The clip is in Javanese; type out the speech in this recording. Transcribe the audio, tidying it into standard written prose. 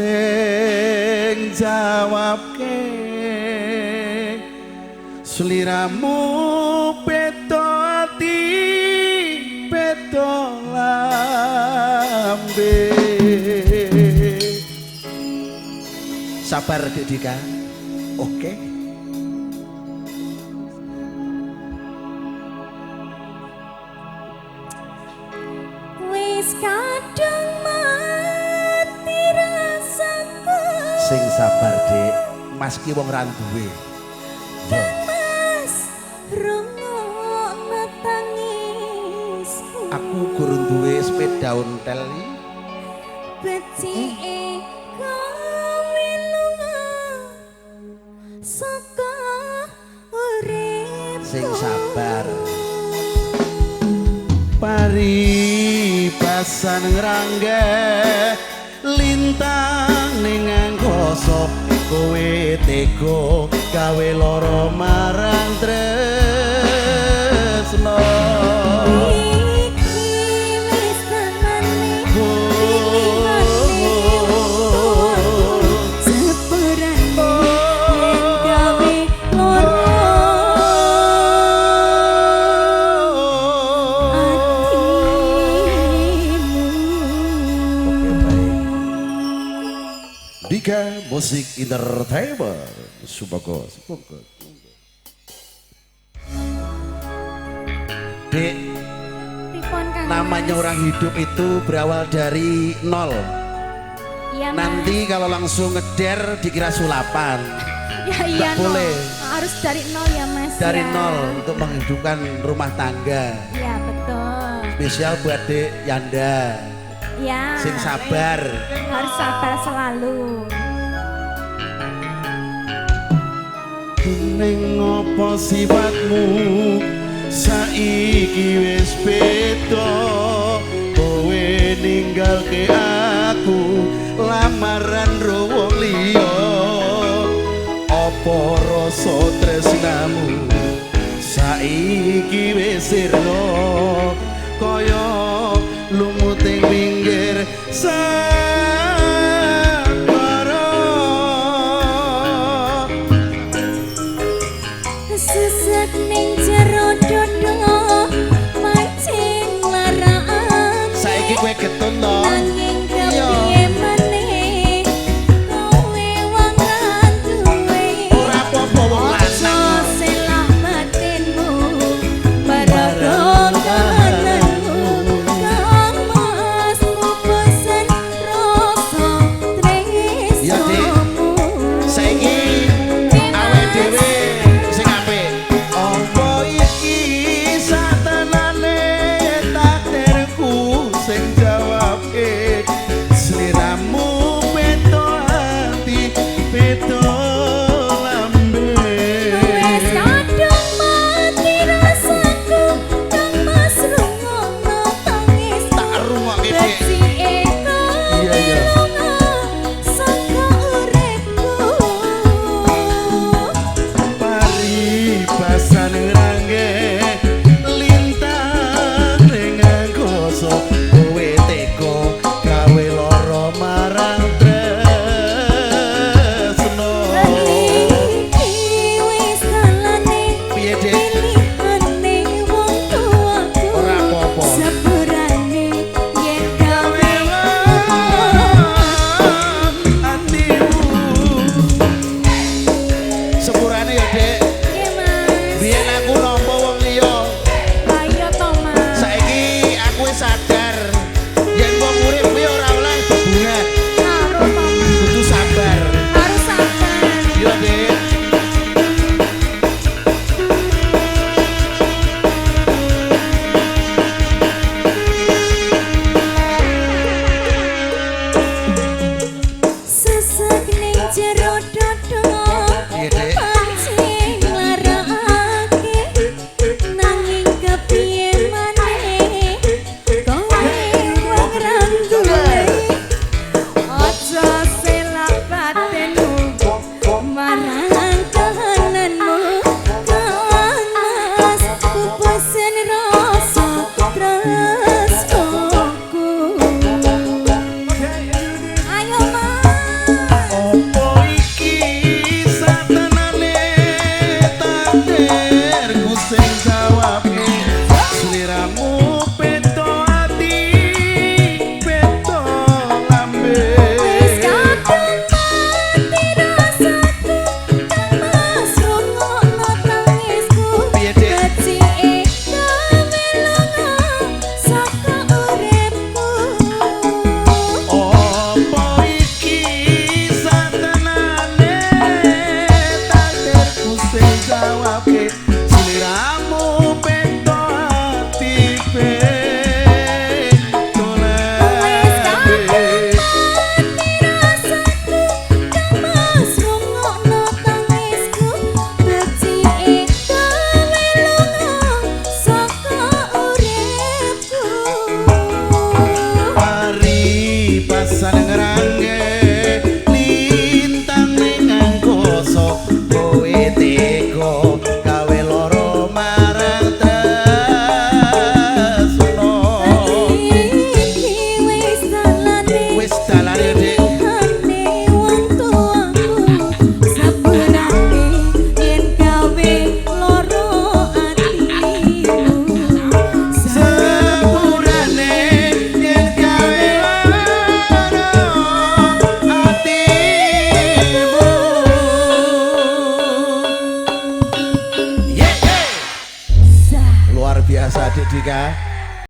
sing jawabke sliramu beda ati beda lambe. Sabar Dik Dika. Oke. Wis kadung mati rasaku. Sing sabar Dik, Mas ki wong ra duwe. Yo. Mas rungokno tangisku. Aku gurung duwe sepeda ontel iki. Becike kowe lunga saka uripku. Sing sabar. Paribasan ngrangge lintang ning angkasa kowe tega gawe lara marang tresno. Dika Musik Entertainment Subagos. Dek, namanya orang hidup itu berawal dari nol. Ya, nanti kalau langsung ngeder dikira sulapan. Ya iya, boleh. Harus dari nol ya Mas. Dari ya. nol untuk menghidupkan rumah tangga. Ya betul. Spesial buat Dek Yanda. Ya. Sing sabar. Harus sabar selalu. Ning ngopo sifatmu saiki wis beda, kowe ninggalke aku lamaran ro wong liya. Apa rasa tresnamu saiki wis sirna kaya lumuting pinggir Sesek ning jero dodo mancing laraan. Saiki kowe getun to. Nanging kepiye maneh kowe wong duwe. Ora apa-apa wong lanang. Selamatinmu bareng kananmu. Kamasmu pesen rasa tresnamu. Saiki awake dhewe Sesek ning jero dodo